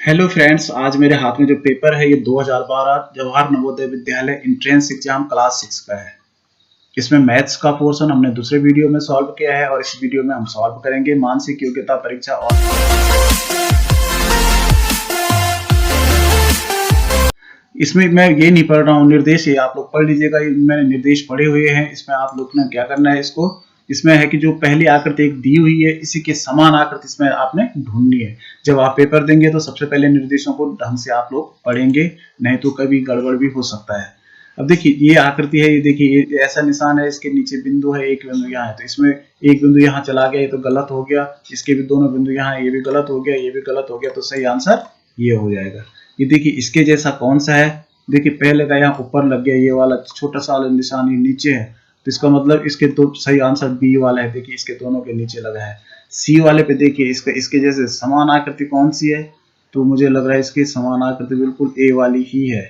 Hello friends, आज मेरे हाथ में जो पेपर है ये 2012 Jawahar Navodaya Vidyalaya entrance exam class 6 का है। इसमें मैथ्स का पोर्शन हमने दूसरे वीडियो में सॉल्व किया है और इस वीडियो में हम सॉल्व करेंगे मानसिक योग्यता परीक्षा। और इसमें मैं ये नहीं पढ़ रहा हूँ, निर्देश ये आप लोग पढ़ लीजिएगा। मैंने निर्देश पढ़े हुए हैं। इसमें आप लोग ने क्या करना है, इसमें है कि जो पहली आकृति एक दी हुई है इसी के समान आकृति इसमें आपने ढूंढनी है। जब आप पेपर देंगे तो सबसे पहले निर्देशों को ढंग से आप लोग पढ़ेंगे, नहीं तो कभी गड़बड़ भी हो सकता है। अब देखिए ये आकृति है, ये देखिए ये ऐसा निशान है, इसके नीचे बिंदु है, एक बिंदु यहाँ है, तो इसमें एक बिंदु यहाँ चला गया, ये तो गलत हो गया। इसके भी दोनों बिंदु यहाँ है, ये भी गलत हो गया, ये भी गलत हो गया, तो सही आंसर ये हो जाएगा। ये देखिए इसके जैसा कौन सा है, देखिए पहले का यहाँ ऊपर लग गया, ये वाला छोटा सा निशान ये नीचे है, तो इसका मतलब इसके तो सही आंसर बी वाला है। देखिए इसके दोनों के नीचे लगा है। सी वाले पे देखिए इसके जैसे समान आकृति कौन सी है, तो मुझे लग रहा है इसकी समान आकृति बिल्कुल ए वाली ही है,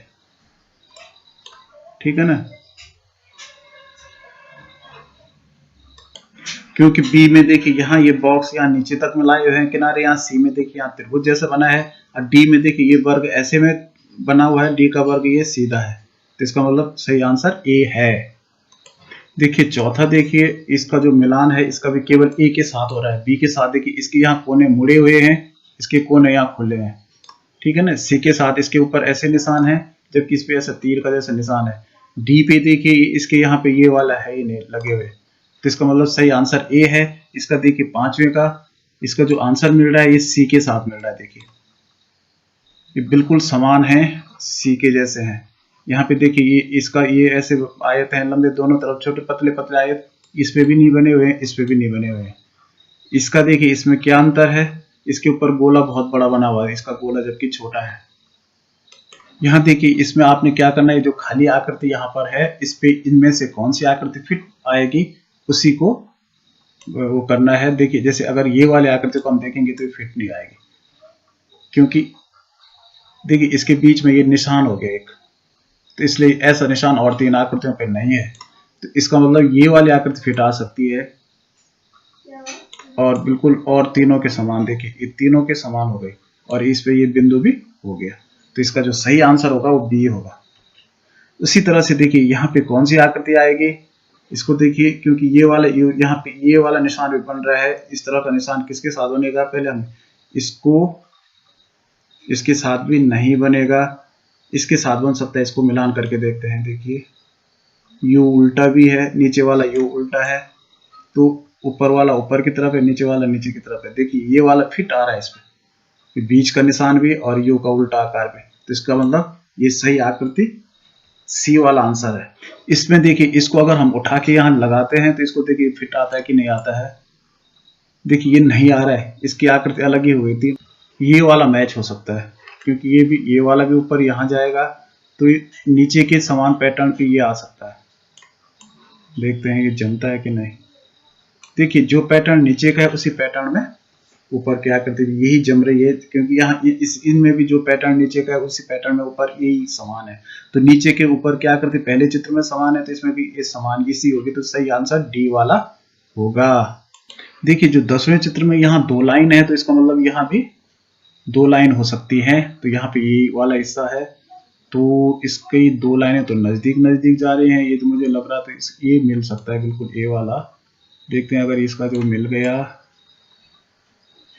ठीक है ना, क्योंकि बी में देखिए यहाँ ये बॉक्स यहाँ नीचे तक मिलाए हुए हैं किनारे, यहाँ सी में देखिए यहाँ त्रिभुज जैसा बना है, और डी में देखिए ये वर्ग ऐसे में बना हुआ है, डी का वर्ग ये सीधा है, तो इसका मतलब सही आंसर ए है। देखिए चौथा, देखिए इसका जो मिलान है इसका भी केवल ए के साथ हो रहा है, बी के साथ देखिए इसके यहाँ कोने मुड़े हुए हैं, इसके कोने यहाँ खुले हैं, ठीक है ना। सी के साथ इसके ऊपर ऐसे निशान है, जबकि इस पे ऐसा तीर का जैसा निशान है। डी पे देखिए इसके यहाँ पे ये वाला है ही नहीं लगे हुए, तो इसका मतलब सही आंसर ए है। इसका देखिए पांचवें का इसका जो आंसर मिल रहा है ये सी के साथ मिल रहा है, देखिए ये बिल्कुल समान है, सी के जैसे हैं। यहाँ पे देखिए ये इसका ये ऐसे आयत है लंबे, दोनों तरफ छोटे पतले पतले आयत, इस पे भी नहीं बने हुए हैं, इस पे भी नहीं बने हुए हैं। इसका देखिए इसमें क्या अंतर है, इसके ऊपर गोला बहुत बड़ा बना हुआ है, इसका गोला जबकि छोटा है। यहाँ देखिए इसमें आपने क्या करना है, जो खाली आकृति यहाँ पर है इस पे इनमें से कौन सी आकृति फिट आएगी उसी को वो करना है। देखिए जैसे अगर ये वाले आकृति को हम देखेंगे तो ये फिट नहीं आएगी, क्योंकि देखिए इसके बीच में ये निशान हो गया एक, तो इसलिए ऐसा निशान और तीन आकृतियों पे नहीं है, तो इसका मतलब ये वाली आकृति फिट आ सकती है और बिल्कुल और तीनों के समान, देखिए ये तीनों के समान हो गई और इस पे ये बिंदु भी हो गया, तो इसका जो सही आंसर होगा वो बी होगा। उसी तरह से देखिए यहाँ पे कौन सी आकृति आएगी, इसको देखिए, क्योंकि ये वाला यहाँ पे ये वाला निशान भी बन रहा है, इस तरह का निशान किसके साथ बनेगा, पहले हम इसको इसके साथ भी नहीं बनेगा, इसके साथ बन सकता है, इसको मिलान करके देखते हैं। देखिए यू उल्टा भी है, नीचे वाला यू उल्टा है, तो ऊपर वाला ऊपर की तरफ है, नीचे वाला नीचे की तरफ है। देखिए ये वाला फिट आ रहा है इसमें, बीच का निशान भी और यू का उल्टा आकार भी, तो इसका मतलब ये सही आकृति सी वाला आंसर है। इसमें देखिए इसको अगर हम उठा के यहाँ लगाते हैं तो इसको देखिए फिट आता है कि नहीं आता है, देखिए ये नहीं आ रहा है, इसकी आकृति अलग ही हुई थी। ये वाला मैच हो सकता है, क्योंकि ये वाला भी ऊपर यहाँ जाएगा, तो ये नीचे के समान पैटर्न पे ये आ सकता है। देखते हैं ये जमता है कि नहीं। देखिए जो पैटर्न नीचे का है उसी पैटर्न में ऊपर की आकृति यही जम रही है, क्योंकि यहाँ इनमें भी जो पैटर्न नीचे का है उसी पैटर्न में ऊपर यही समान है, तो नीचे के ऊपर की आकृति पहले चित्र में समान है, तो इसमें भी ये समान इसी होगी, तो सही आंसर डी वाला होगा। देखिए जो 10वें चित्र में यहाँ दो लाइन है, तो इसका मतलब यहाँ भी दो लाइन हो सकती है, तो यहाँ पे ये वाला हिस्सा है, तो इसकी दो लाइनें तो नजदीक नजदीक जा रही हैं, ये तो मुझे लग रहा था ये मिल सकता है बिल्कुल ए वाला। देखते हैं अगर इसका जो मिल गया,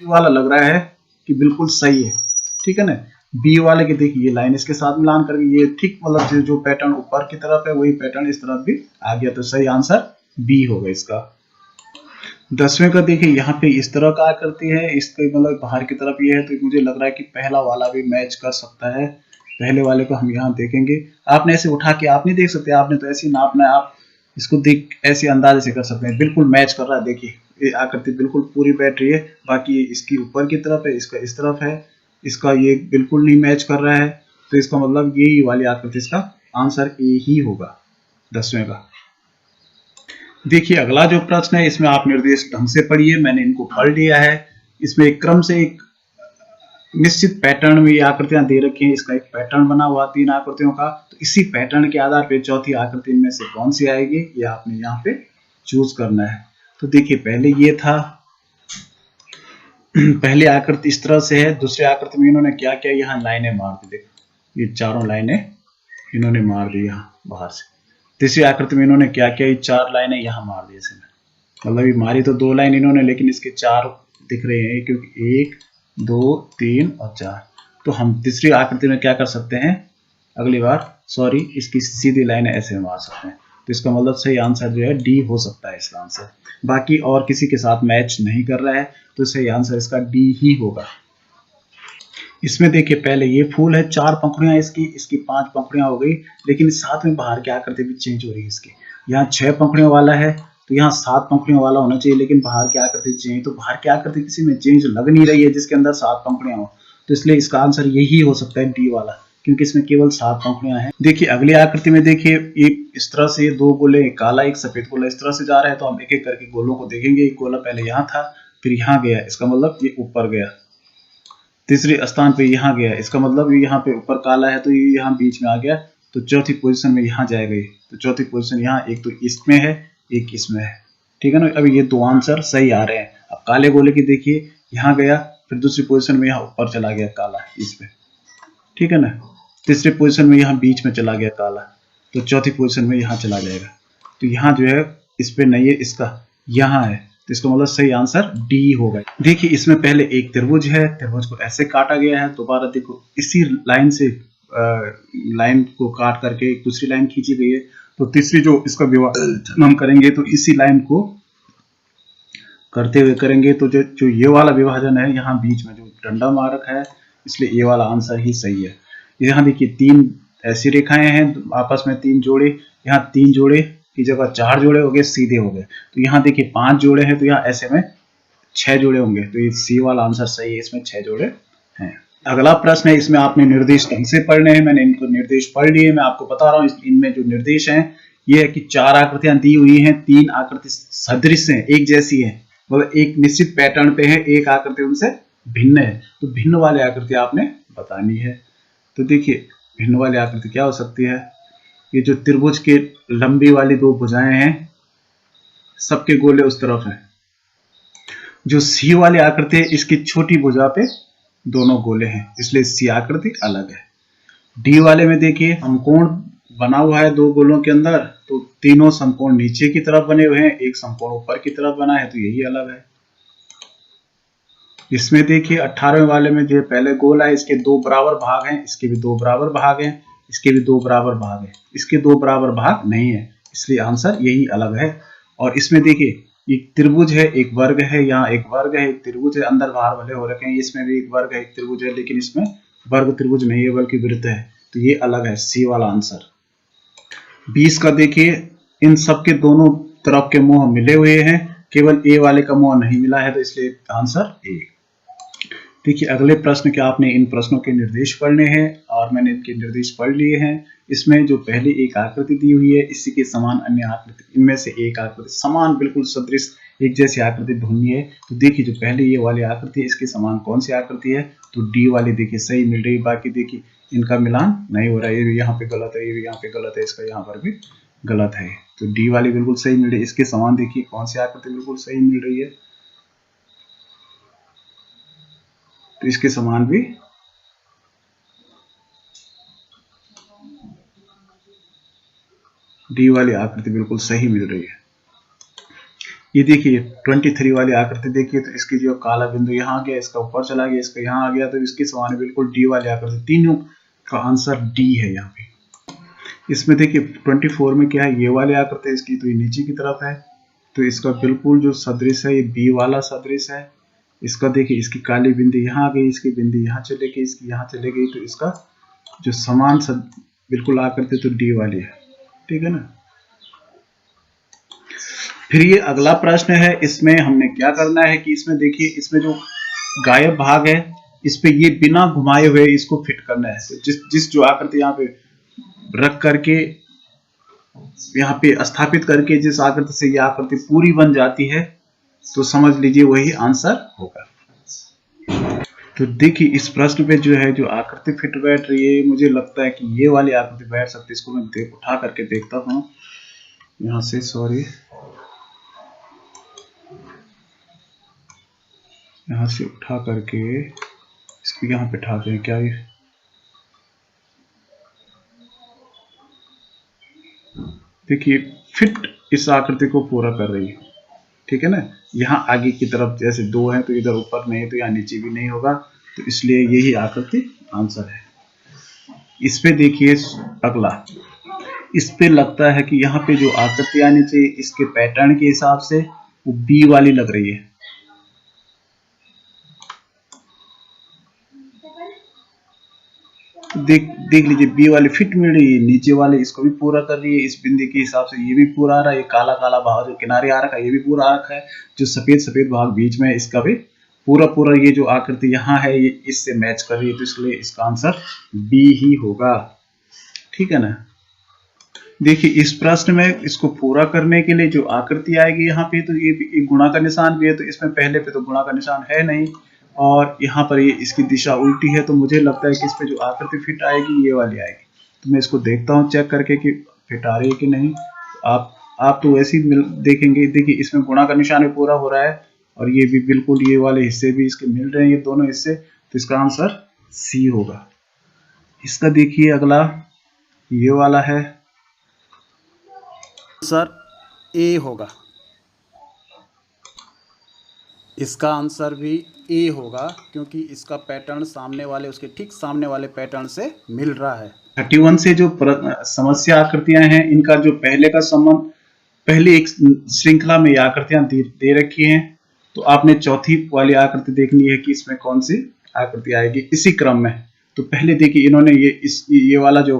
ए वाला लग रहा है कि बिल्कुल सही है, ठीक है ना। बी वाले के देखिए ये लाइन इसके साथ मिलान करके ये ठीक मतलब जो पैटर्न ऊपर की तरफ है वही पैटर्न इस तरफ भी आ गया, तो सही आंसर बी होगा इसका। 10वें का देखिए यहाँ पे इस तरह का आकृति है, इसके मतलब बाहर की तरफ ये है, तो मुझे लग रहा है कि पहला वाला भी मैच कर सकता है। पहले वाले को हम यहाँ देखेंगे, आपने ऐसे उठा के आप नहीं देख सकते, आपने तो ऐसे नापना है, आप इसको देख ऐसे अंदाजे से कर सकते हैं। बिल्कुल मैच कर रहा है, देखिए ये आकृति बिल्कुल पूरी बैठ रही है, बाकी इसकी ऊपर की तरफ है, इसका इस तरफ है, इसका ये बिल्कुल नहीं मैच कर रहा है, तो इसका मतलब यही वाली आकृति इसका आंसर ए ही होगा 10वें का। देखिए अगला जो प्रश्न है इसमें आप निर्देश ढंग से पढ़िए, मैंने इनको पढ़ लिया है। इसमें एक क्रम से एक निश्चित पैटर्न में ये आकृतियां दे रखी हैं, इसका एक पैटर्न बना हुआ 3 आकृतियों का, तो इसी पैटर्न के आधार पे चौथी आकृति में से कौन सी आएगी ये आपने यहाँ पे चूज करना है। तो देखिए पहले ये था, पहली आकृति इस तरह से है, दूसरी आकृति में इन्होंने क्या किया, यहाँ लाइनें मार दी, देखो ये चारों लाइनें इन्होंने मार दी यहाँ बाहर से। तीसरी आकृति में इन्होंने क्या किया, ये 4 लाइनें यहाँ मार दी ऐसे में, मतलब ये मारी तो 2 लाइन इन्होंने, लेकिन इसके 4 दिख रहे हैं क्योंकि 1 2 3 और 4। तो हम तीसरी आकृति में क्या कर सकते हैं, अगली बार सॉरी इसकी सीधी लाइनें ऐसे मार सकते हैं। तो इसका मतलब सही आंसर जो है डी हो सकता है इसका आंसर, बाकी और किसी के साथ मैच नहीं कर रहा है, तो सही आंसर इसका डी ही होगा। इसमें देखिए पहले ये फूल है, 4 पंखुड़ियां इसकी 5 पंखुड़ियां हो गई, लेकिन साथ में बाहर की आकृति भी चेंज हो रही है इसकी। यहाँ 6 पंखुड़ियों वाला है तो यहाँ 7 पंखुड़ियों वाला होना चाहिए, लेकिन बाहर की आकृति चेंज, तो बाहर की आकृति किसी में चेंज लग नहीं रही है जिसके अंदर 7 पंखुड़ियां हो, तो इसलिए इसका आंसर यही हो सकता है डी वाला, क्योंकि इसमें केवल 7 पंखुड़ियां हैं। देखिए अगली आकृति में देखिए ये इस तरह से 2 गोले, एक काला एक सफेद गोला इस तरह से जा रहा है, तो हम एक एक करके गोलों को देखेंगे। एक गोला पहले यहाँ था, फिर यहाँ गया, इसका मतलब ये ऊपर गया, तीसरे स्थान पे यहाँ गया, इसका मतलब ये यहाँ पे ऊपर काला है तो ये यहाँ बीच में आ गया, तो चौथी पोजीशन में यहाँ जाएगा, तो चौथी पोजीशन यहाँ एक तो इसमें है एक इसमें है, ठीक है ना। अभी ये 2 आंसर सही आ रहे हैं। अब काले गोले की देखिए यहाँ गया, फिर दूसरी पोजीशन में यहाँ ऊपर चला गया काला इसमें, ठीक है ना। तीसरी पोजीशन में यहाँ बीच में चला गया काला, तो चौथी पोजीशन में यहाँ चला जाएगा, तो यहाँ जो है इस पे नहीं है, इसका यहाँ है, तो इसका मतलब सही आंसर डी होगा। देखिए इसमें पहले एक त्रिभुज है, त्रिभुज को ऐसे काटा गया है, दोबारा देखो इसी लाइन से लाइन को काट करके एक दूसरी लाइन खींची गई है, तो तीसरी जो इसका विभाजन हम करेंगे तो इसी लाइन को करते हुए करेंगे, तो जो ये वाला विभाजन है यहाँ बीच में जो डंडा मार्क है, इसलिए ये वाला आंसर ही सही है। यहाँ देखिए 3 ऐसी रेखाएं हैं आपस में 3 जोड़े, यहाँ 3 जोड़े की जगह 4 जोड़े हो गए, सीधे हो गए, तो यहाँ देखिए 5 जोड़े हैं, तो यहाँ ऐसे में 6 जोड़े होंगे, तो ये सी वाला आंसर सही है, इसमें 6 जोड़े हैं। अगला प्रश्न है, इसमें आपने निर्देश ढंग से पढ़ने हैं, मैंने इनको निर्देश पढ़ लिए, मैं आपको बता रहा हूँ इनमें जो निर्देश हैं ये है कि 4 आकृतियां दी हुई हैं, 3 आकृति सदृश हैं, एक जैसी है, मतलब एक निश्चित पैटर्न पे है, एक आकृति उनसे भिन्न है, तो भिन्न वाली आकृति आपने बतानी है। तो देखिए भिन्न वाली आकृति क्या हो सकती है, ये जो त्रिभुज के लंबी वाली 2 भुजाएं हैं, सबके गोले उस तरफ हैं। जो सी वाली आकृति है, इसकी छोटी भुजा पे दोनों गोले हैं, इसलिए सी आकृति अलग है। डी वाले में देखिए समकोण बना हुआ है 2 गोलों के अंदर, तो तीनों समकोण नीचे की तरफ बने हुए हैं, एक समकोण ऊपर की तरफ बना है, तो यही अलग है। इसमें देखिए 18वें वाले में जो पहले गोल है, इसके 2 बराबर भाग हैं, इसके भी 2 बराबर भाग हैं, इसके भी 2 बराबर भाग हैं, इसके 2 बराबर भाग नहीं है, इसलिए आंसर यही अलग है। और इसमें देखिए एक त्रिभुज है, एक वर्ग है, यहाँ एक वर्ग है, एक त्रिभुज है, अंदर बाहर वाले हो रखे हैं, इसमें भी एक वर्ग है एक त्रिभुज है, लेकिन इसमें वर्ग त्रिभुज नहीं है बल्कि वृत्त है, तो ये अलग है, सी वाला आंसर। 20 का देखिए इन सब के दोनों तरफ के मुंह मिले हुए हैं, केवल ए वाले का मुंह नहीं मिला है, तो इसलिए आंसर ए। देखिए अगले प्रश्न के आपने इन प्रश्नों के निर्देश पढ़ने हैं, और मैंने इनके निर्देश पढ़ लिए हैं। इसमें जो पहली एक आकृति दी हुई है, इसी के समान अन्य आकृति, इनमें से एक आकृति समान बिल्कुल सदृश एक जैसी आकृति ढूंढनी है। तो देखिए जो पहले ये वाली आकृति है, इसके समान कौन सी आकृति है, तो डी वाली देखिए सही मिल रही है, बाकी देखिए इनका मिलान नहीं हो रहा है, ये भी यहाँ पे गलत है, ये भी यहाँ पे गलत है, इसका यहाँ पर भी गलत है, तो डी वाली बिल्कुल सही मिल रही है। इसके समान देखिए कौन सी आकृति बिल्कुल सही मिल रही है, तो इसके समान भी डी वाली आकृति बिल्कुल सही मिल रही है। ये देखिए 23 वाली आकृति देखिए, तो इसकी जो काला बिंदु यहाँ आ गया, इसका ऊपर चला गया, इसका यहाँ आ गया, तो इसके समान बिल्कुल डी वाली आकृति, तीनों का आंसर डी है यहाँ पे। इसमें देखिए 24 में क्या है, ये वाली आकृति इसकी, तो ये नीचे की तरफ है, तो इसका बिल्कुल जो सदृश है ये बी वाला सदृश है। इसका देखिए इसकी काली बिंदी यहाँ आ गई, इसकी बिंदी यहाँ चले गई, इसकी यहाँ चले गई, तो इसका जो समान बिल्कुल आकृति तो डी वाली है, ठीक है ना। फिर ये अगला प्रश्न है, इसमें हमने क्या करना है कि इसमें देखिए इसमें जो गायब भाग है, इस पे ये बिना घुमाए हुए इसको फिट करना है, तो जिस जो आकृति यहाँ पे रख करके यहाँ पे स्थापित करके जिस आकृति से ये आकृति पूरी बन जाती है, तो समझ लीजिए वही आंसर होगा। तो देखिए इस प्रश्न पे जो है जो आकृति फिट बैठ रही है, मुझे लगता है कि ये वाली आकृति बैठ सकती है, इसको मैं उठा करके देखता हूँ यहाँ से, सॉरी यहाँ से उठा करके इसको यहाँ पे उठाते हैं। क्या ये देखिए फिट इस आकृति को पूरा कर रही है, ठीक है ना। यहाँ आगे की तरफ जैसे दो है तो इधर ऊपर नहीं तो यहाँ नीचे भी नहीं होगा, तो इसलिए यही आकृति आंसर है। इस पे देखिए अगला, इस पे लगता है कि यहाँ पे जो आकृति आनी चाहिए इसके पैटर्न के हिसाब से वो बी वाली लग रही है। देख लीजिए बी वाली फिट मिल रही है, नीचे वाले इसको भी पूरा कर रही है, इस बिंदी के हिसाब से ये भी पूरा आ रहा है, ये काला काला भाग जो किनारे आ रखा है ये भी पूरा आ रखा है, जो सफेद सफेद भाग बीच में है इसका भी पूरा पूरा ये जो आकृति यहाँ है ये इससे मैच कर रही है, तो इसलिए इसका आंसर बी ही होगा, ठीक है ना। देखिए इस प्रश्न में इसको पूरा करने के लिए जो आकृति आएगी यहाँ पे, तो ये गुणा का निशान भी है, तो इसमें पहले पे तो गुणा का निशान है नहीं, और यहाँ पर ये इसकी दिशा उल्टी है, तो मुझे लगता है कि इस पे जो आकृति फिट आएगी ये वाली आएगी। तो मैं इसको देखता हूँ चेक करके कि फिट आ रही है कि नहीं। आप तो वैसे ही देखेंगे, देखिए इसमें गुणा का निशान भी पूरा हो रहा है और ये भी बिल्कुल ये वाले हिस्से भी इसके मिल रहे हैं, ये दोनों हिस्से, तो इसका आंसर सी होगा। इसका देखिए अगला ये वाला है, आंसर ए होगा। इसका आंसर भी ए होगा क्योंकि इसका पैटर्न सामने वाले उसके ठीक सामने वाले पैटर्न से मिल रहा है। 31 से जो समस्या आकृतियां हैं इनका जो पहले का संबंध, पहले एक श्रृंखला में ये आकृतियां दे रखी हैं, तो आपने चौथी वाली आकृति देखनी है कि इसमें कौन सी आकृति आएगी इसी क्रम में। तो पहले देखिए इन्होंने ये वाला जो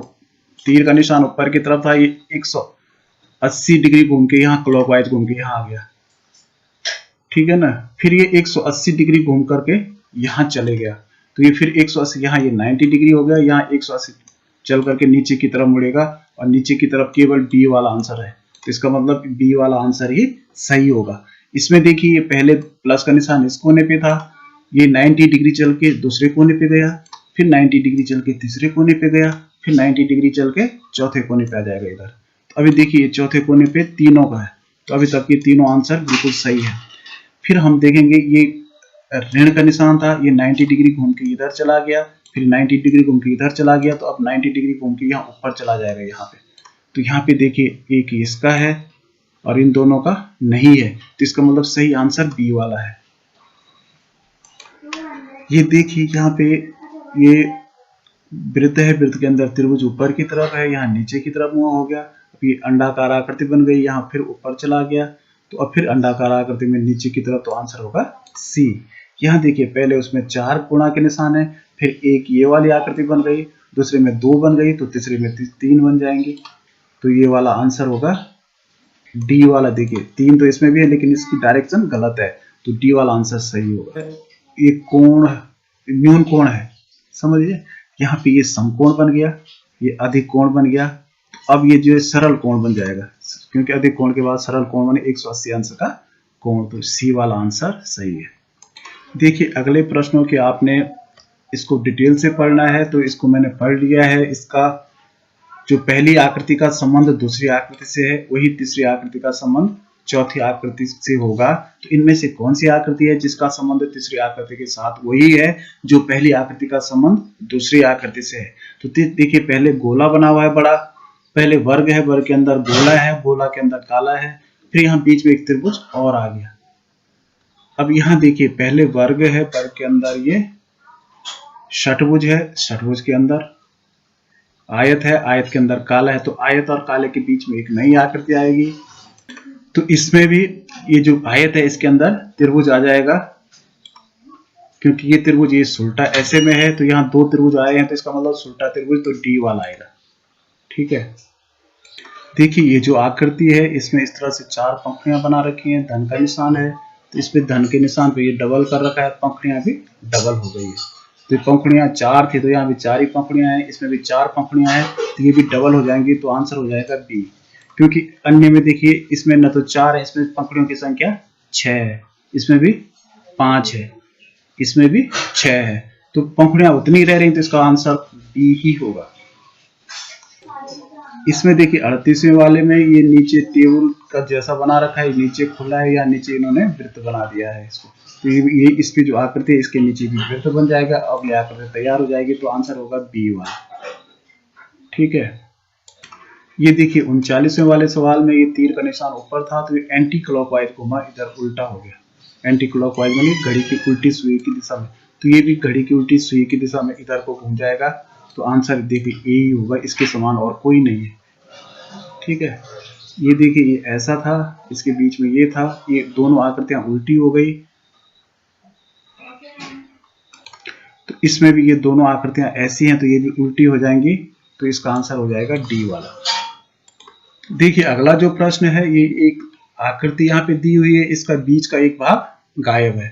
तीर का निशान ऊपर की तरफ था ये 180 डिग्री घूम के यहाँ क्लॉकवाइज घूम के यहाँ आ गया, ठीक है ना। फिर ये 180 डिग्री घूम करके यहाँ चले गया, तो ये फिर 180 यहाँ ये 90 डिग्री हो गया, यहाँ 180 चल करके नीचे की तरफ मुड़ेगा और नीचे की तरफ केवल बी वाला आंसर है, तो इसका मतलब बी वाला आंसर ही सही होगा। इसमें देखिए ये पहले प्लस का निशान इस कोने पे था, ये 90 डिग्री चल के दूसरे कोने पे गया, फिर 90 डिग्री चल के तीसरे कोने पे गया, फिर 90 डिग्री चल के चौथे कोने पे आ जाएगा इधर। तो अभी देखिए चौथे कोने पे तीनों का है, तो अभी तक ये तीनों आंसर बिल्कुल सही है। फिर हम देखेंगे ये ऋण का निशान था, ये 90 डिग्री घूम के इधर चला गया, फिर 90 डिग्री घूम के इधर चला गया, तो अब 90 डिग्री घूम के यहाँ ऊपर चला जाएगा यहाँ पे। तो यहाँ पे देखिए एक इसका है और इन दोनों का नहीं है, तो इसका मतलब सही आंसर बी वाला है। ये देखिए यहाँ पे ये वृत्त है, वृत्त के अंदर त्रिभुज ऊपर की तरफ है, यहाँ नीचे की तरफ मुंह हो गया, अब ये अंडाकार आकृति बन गई, यहाँ फिर ऊपर चला गया, तो अब फिर अंडाकार आकृति में नीचे की तरफ, तो आंसर होगा सी। यहाँ देखिए पहले उसमें 4 गुणा के निशान है, फिर एक ये वाली आकृति बन गई, दूसरे में 2 बन गई, तो तीसरे में 3 बन जाएंगी, तो ये वाला आंसर होगा डी वाला। देखिए 3 तो इसमें भी है लेकिन इसकी डायरेक्शन गलत है, तो डी वाला आंसर सही होगा। ये कोण न्यून कोण है, समझिए यहाँ पे ये समकोण बन गया, ये अधिक कोण बन गया, अब ये जो सरल कोण बन जाएगा, क्योंकि अधिक कोण के बाद सरल कोण बने 180 अंश का कोण, तो सी वाला आंसर सही है। देखिए अगले प्रश्नों के आपने इसको डिटेल से पढ़ना है, तो इसको मैंने पढ़ लिया है। इसका जो पहली आकृति का संबंध दूसरी आकृति से है, वही तीसरी आकृति का संबंध चौथी आकृति से होगा। तो इनमें से कौन सी आकृति है जिसका संबंध तीसरी आकृति के साथ? वही है जो पहली आकृति का संबंध दूसरी आकृति से है। तो देखिए पहले गोला बना हुआ है बड़ा, पहले वर्ग है, वर्ग के अंदर गोला है, गोला के अंदर काला है, फिर यहाँ बीच में एक त्रिभुज और आ गया। अब यहाँ देखिए पहले वर्ग है, वर्ग के अंदर ये षटभुज है, षटभुज के अंदर आयत है, आयत के अंदर काला है, तो आयत और काले के बीच में एक नई आकृति आएगी। तो इसमें भी ये जो आयत है इसके अंदर त्रिभुज आ जाएगा, क्योंकि ये त्रिभुज ये सुल्टा ऐसे में है, तो यहाँ 2 त्रिभुज आए हैं, तो इसका मतलब सुल्टा त्रिभुज, तो डी वाला आएगा, ठीक है। देखिए ये जो आकृति है इसमें इस तरह से 4 पंखुड़ियां बना रखी हैं, धन का निशान है, तो इस पे धन के निशान पे ये डबल कर रखा है, पंखुड़ियां भी डबल हो गई है। तो पंखुड़ियां 4 थी, तो यहाँ भी 4 ही पंखुड़ियां हैं, इसमें भी 4 पंखुड़ियां हैं, तो ये भी डबल हो जाएंगी, तो आंसर हो जाएगा बी। क्योंकि अन्य में देखिए इसमें न तो 4 है, इसमें पंखुड़ियों की संख्या 6 है, इसमें भी 5 है, इसमें भी 6 है, तो पंखुड़ियां उतनी रह रही, तो इसका आंसर बी ही होगा। इसमें देखिए 38वें वाले में ये नीचे टेबल का जैसा बना रखा है, नीचे खुला है, या नीचे इन्होंने वृत्त बना दिया है इसको, तो ये इसकी जो आकृति है इसके नीचे भी वृत्त बन जाएगा। अब ये आकृति तैयार हो जाएगी, तो आंसर होगा बी वाला। ठीक है, ये देखिए 39वें वाले सवाल में ये तीर का निशान ऊपर था, तो ये एंटी क्लॉकवाइज घुमा, इधर उल्टा हो गया। एंटी क्लॉकवाइज मानी घड़ी की उल्टी सुई की दिशा में, तो ये भी घड़ी की उल्टी सुई की दिशा में इधर को घूम जाएगा। तो आंसर देखिए ए ही होगा, इसके समान और कोई नहीं है। ठीक है, ये देखिए ये ऐसा था, इसके बीच में ये था, ये दोनों आकृतियां उल्टी हो गई। तो इसमें भी ये दोनों आकृतियां ऐसी हैं, तो ये भी उल्टी हो जाएंगी। तो इसका आंसर हो जाएगा डी वाला। देखिए अगला जो प्रश्न है, ये एक आकृति यहाँ पे दी हुई है, इसका बीच का एक भाग गायब है।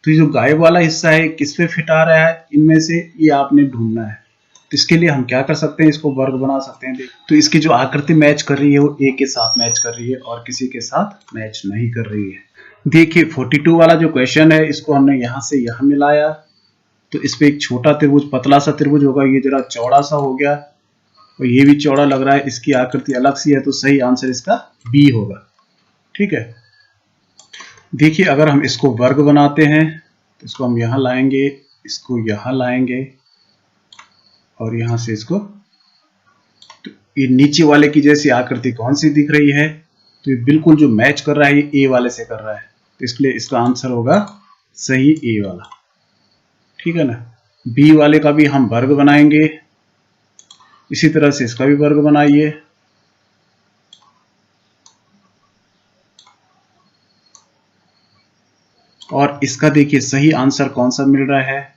तो ये जो गायब वाला हिस्सा है किस पे फिट आ रहा है, इनमें से ये आपने ढूंढना है। तो इसके लिए हम क्या कर सकते हैं, इसको वर्ग बना सकते हैं। तो इसकी जो आकृति मैच कर रही है वो ए के साथ मैच कर रही है और किसी के साथ मैच नहीं कर रही है। देखिए 42 वाला जो क्वेश्चन है, इसको हमने यहाँ से यहाँ मिलाया, तो इस पे एक छोटा त्रिभुज, पतला सा त्रिभुज होगा, ये जरा चौड़ा सा हो गया और ये भी चौड़ा लग रहा है, इसकी आकृति अलग सी है, तो सही आंसर इसका बी होगा। ठीक है, देखिए अगर हम इसको वर्ग बनाते हैं तो इसको हम यहाँ लाएंगे, इसको यहाँ लाएंगे और यहाँ से इसको, तो ये नीचे वाले की जैसी आकृति कौन सी दिख रही है, तो ये बिल्कुल जो मैच कर रहा है ये ए वाले से कर रहा है, तो इसलिए इसका आंसर होगा सही ए वाला। ठीक है ना, बी वाले का भी हम वर्ग बनाएंगे, इसी तरह से इसका भी वर्ग बनाइए। और इसका देखिए सही आंसर कौन सा मिल रहा है,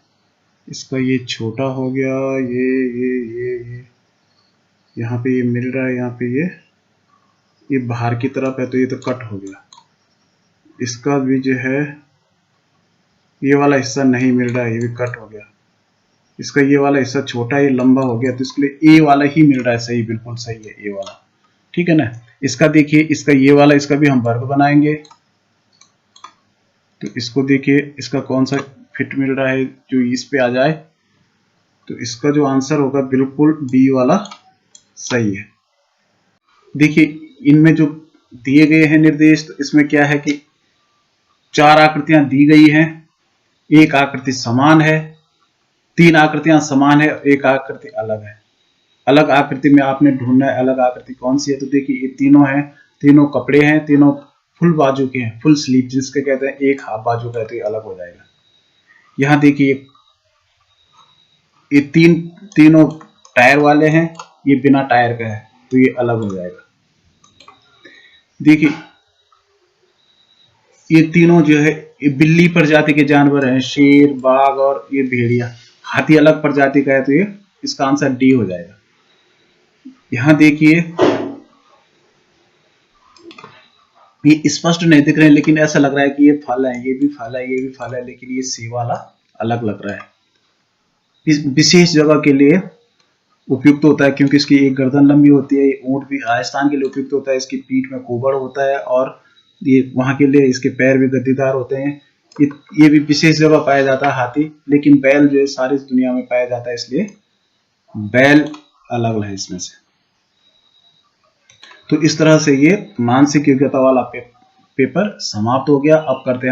इसका ये छोटा हो गया, ये यहाँ पे ये मिल रहा है, यहाँ पे ये बाहर की तरफ है, तो ये तो कट हो गया। इसका भी जो है ये वाला हिस्सा नहीं मिल रहा है, ये भी कट हो गया। इसका ये वाला हिस्सा छोटा, ये लंबा हो गया, तो इसके लिए ए वाला ही मिल रहा है, सही, बिल्कुल सही है ए वाला। ठीक है ना, इसका देखिए, इसका ये वाला, इसका भी हम वर्ग बनाएंगे। तो इसको देखिए, इसका कौन सा फिट मिल रहा है जो इस पे आ जाए, तो इसका जो आंसर होगा बिल्कुल बी वाला सही है। देखिए इनमें जो दिए गए हैं निर्देश, तो इसमें क्या है कि 4 आकृतियां दी गई हैं, एक आकृति समान है, 3 आकृतियां समान है, एक आकृति अलग है। अलग आकृति में आपने ढूंढना है अलग आकृति कौन सी है। तो देखिए ये तीनों हैं, तीनों कपड़े हैं, तीनों फुल बाजू के हैं, फुल स्लीव जिसके कहते हैं, एक हाफ बाजू का है, तो ये अलग हो जाएगा। यहाँ देखिए ये तीनों टायर वाले हैं, ये बिना टायर का है, तो ये अलग हो जाएगा। देखिए ये तीनों जो है ये बिल्ली प्रजाति के जानवर हैं, शेर, बाघ और ये भेड़िया। हाथी अलग प्रजाति का है, तो ये इसका आंसर डी हो जाएगा। यहां देखिए ये स्पष्ट नहीं दिख रहे हैं, लेकिन ऐसा लग रहा है कि ये फल है, ये भी फल है, ये भी फल है, लेकिन ये सी वाला अलग लग रहा है। इस विशेष जगह के लिए उपयुक्त होता है, क्योंकि इसकी एक गर्दन लंबी होती है। ये ऊंट भी राजस्थान के लिए उपयुक्त होता है, इसकी पीठ में कुबड़ होता है, और ये वहां के लिए इसके पैर भी गद्दीदार होते हैं। ये भी विशेष जगह पाया जाता है हाथी, लेकिन बैल जो है सारी दुनिया में पाया जाता है, इसलिए बैल अलग है इसमें से। तो इस तरह से ये मानसिक योग्यता वाला पेपर समाप्त हो गया। अब करते हैं हम